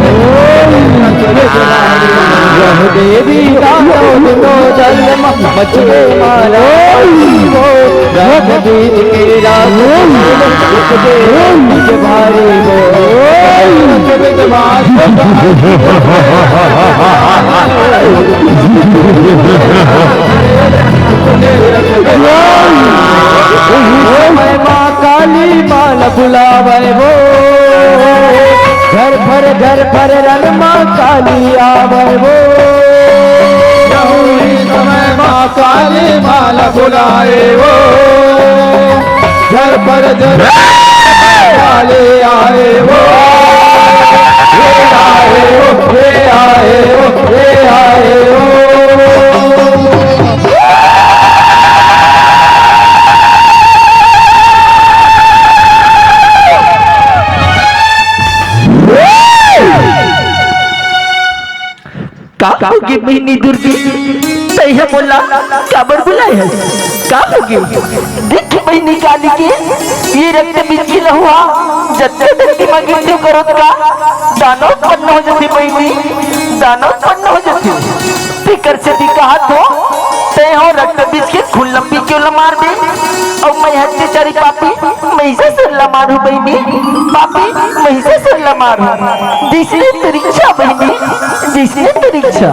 रक्त बीज भारी यह देवी का तो जन्म मचले मारा वो रक्त बीज के रक्त उपजे बीज भारी वो रक्त बीज भारी मैं माँ काली माल बुलावे वो घर भर रन माँ काली आवे वो समय माँ काली माल बुलाए वो घर पर काले आए वो आए हो का होगी बहनी दुर्गी सही है बोला क्या बर बुलाए है का होगी देख बहनी काली के ये रक्त बीज की लहुआ जत्ते धरती में गिरते करो का दानव उत्पन्न हो जाती बहनी दानव उत्पन्न हो जाती फिकर से भी कहा तो ते हो रक्त बीज के खून लंबी क्यों ल मार दे और मैं हत्याचारी पापी मैं इसे सिर ल मारू बहनी पापी मैं इसे सिर ल मारू जिसने तेरी इच्छा बहनी जिसने तेरी इच्छा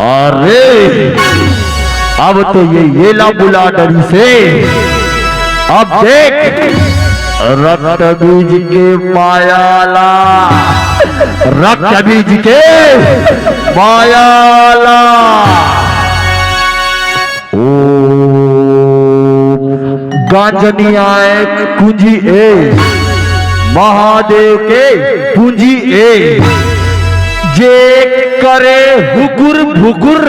अरे अब तो ये ला बुला डरी से अब देख रक्त बीज के मायाला रक्त बीज के मायाला ओ गांजनियाए पूंजी ए महादेव के पूंजी ए जे करे हुकुर भुकुर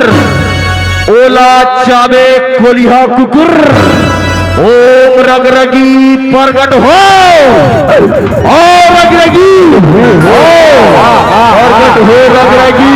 ओला चावे कोलिहा कुकुर ओम रगरगी प्रगट हो ओ रगरगी हो प्रगट हो रगरगी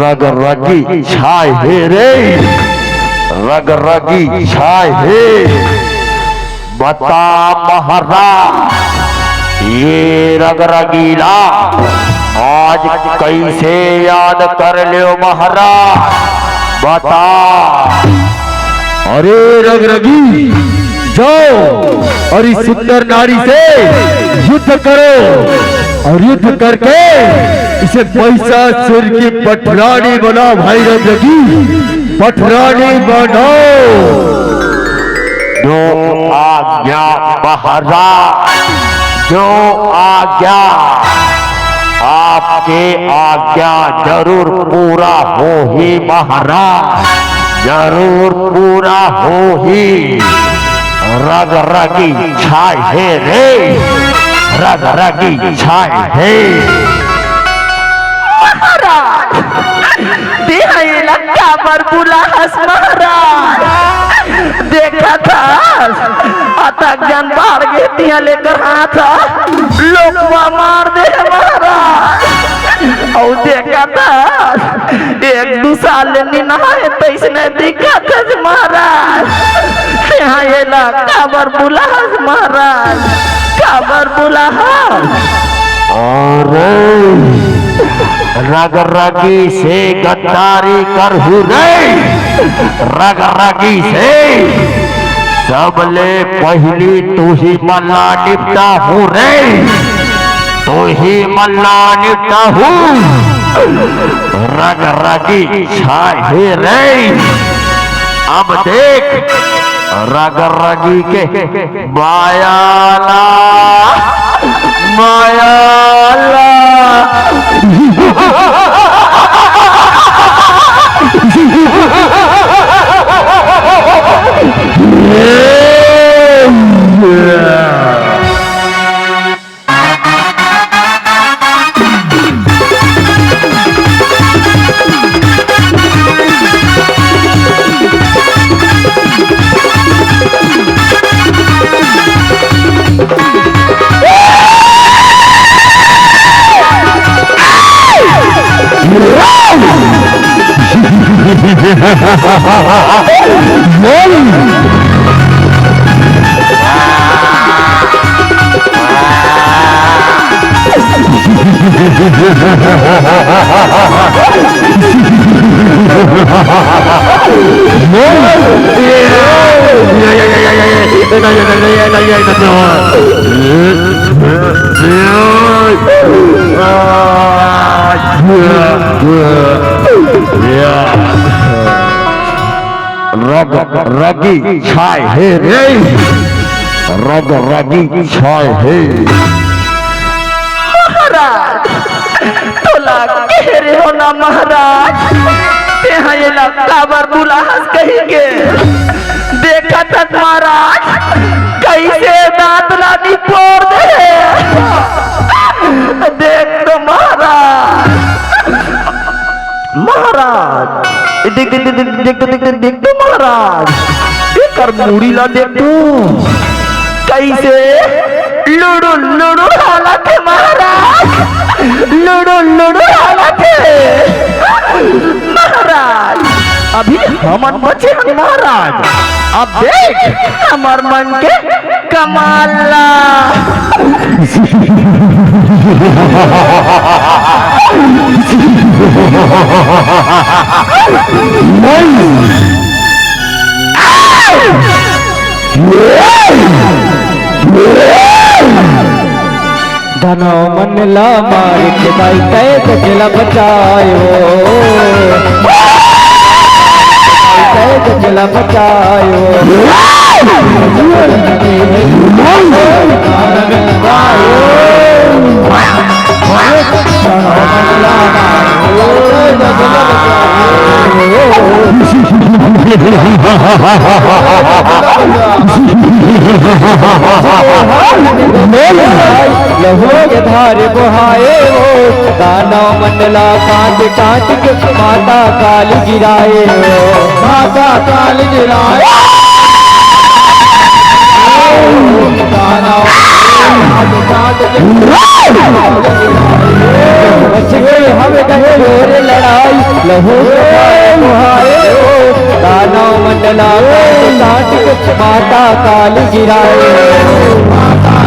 रग रगी छाए हे रे रग रगी छाए हे बता महाराज ये रग रगीला आज कैसे याद कर लियो महाराज बता। अरे रग रगी जाओ और इस सुंदर नारी से युद्ध करो और युद्ध करके इसे महिषासुर की पटरानी बनाओ भाई रग रगी पटरानी बनाओ। जो आज्ञा महाराज जो आज्ञा आपके आज्ञा जरूर पूरा हो ही महाराज जरूर पूरा हो ही। रग रगी छाए है रे रग रगी छाए है महाराज देहला क्या पर बुला हस महाराज देखा था आता ज्ञान बाढ़ गए तिया लेकर हाथ लोकवा मार दे महाराज और देखा था एक दो साल नहाए तो इसने दिखा था महाराज यहाँ ये ला काबर बुला हस महाराज काबर बुला हस। रग रगी से गद्दारी कर हूँ रे, रग रगी से सबले पहली तू ही मल्ला निपटा हूँ रे, तू ही मल्ला निपटा हूँ। रग रगी छाए रे, अब देख रग रगी के मायाला मायाला रग रगी छाए है रे, रग रगी छाए है। महाराज तोला कह रहे हो ना महाराज, यहाँ ये काबर दुलाहस कहेंगे। देखा था महाराज कैसे दांत लानी फोड़ दे, देख तो महाराज, महाराज देख देख देख देख देख देख देख तो महाराज, एक कर मूड़ी ला देख तो कैसे लुड़ू लुड़ू हालत है महाराज, लुड़ू लुड़ू हालत है महाराज। अभी हमन बचे हैं महाराज, अब देख हमार मन के कमाला। धनो मन ला मार के दाई कैद जिला बचायो, कैद जिला बचायो। लहू के धारे बुहाए हो, दानव मंडला कांट कांट के माता काल गिराए हो, माता काल गिराए। हमें कहे जोर लड़ाई, लहू बुहाए हो, दानव मंडला कांट के माता काल गिराए, माता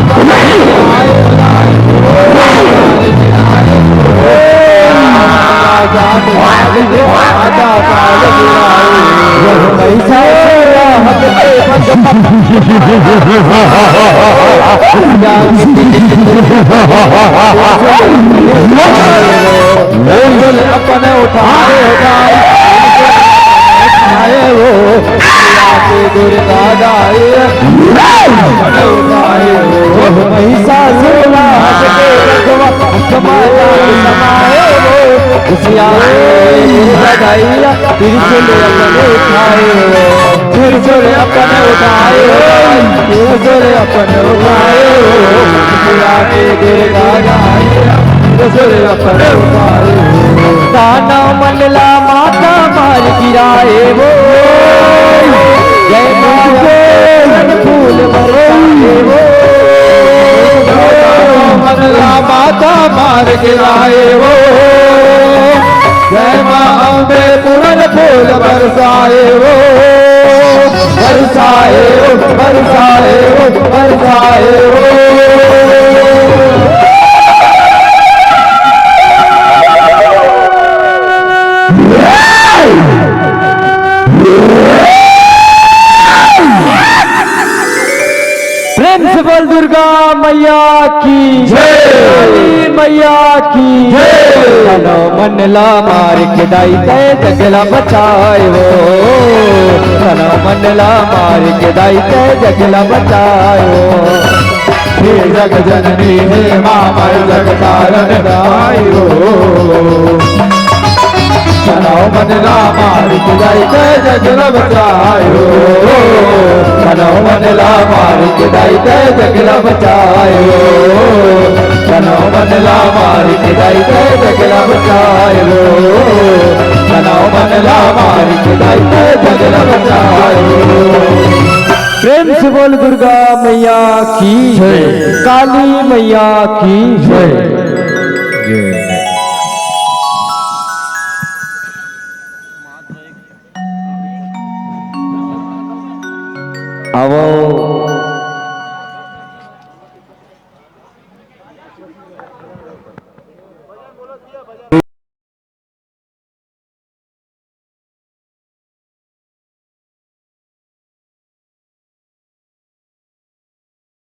अपने उठाए वो दुर्गादाए महिषासुर समाए वो त्रिशूल अपने उठाए, त्रिशूल अपने उठाए, त्रिशूल अपने उठाए, त्रिशूल अपने उठाए। दाना मंडला माता मार गिराए वो, जय माता फूल बरसाए वो, मंडला माता मार गिराए वो, जय मां अम्बे पूरन फूल बरसाए वो, बरसाए वो, बरसाए वो, बरसाए वो। मैया की जय। काली मैया की तनो मनला मार के दाई तय जगला बचाए हो तनो मनला मार के दाई तय जगला बचाए हो हे जग जननी हे मामा जग तारण गाई हो तनाव मनला मारिक जाइत जगल बचायो तनाव मनला मारिक जाइत जगल बचायो तनाव मनला मारिक जाइत जगल बचायो तनाव मनला मारिक जाइत जगल बचायो प्रेम से बोल दुर्गा मैया की जय। काली मैया की जय। आओ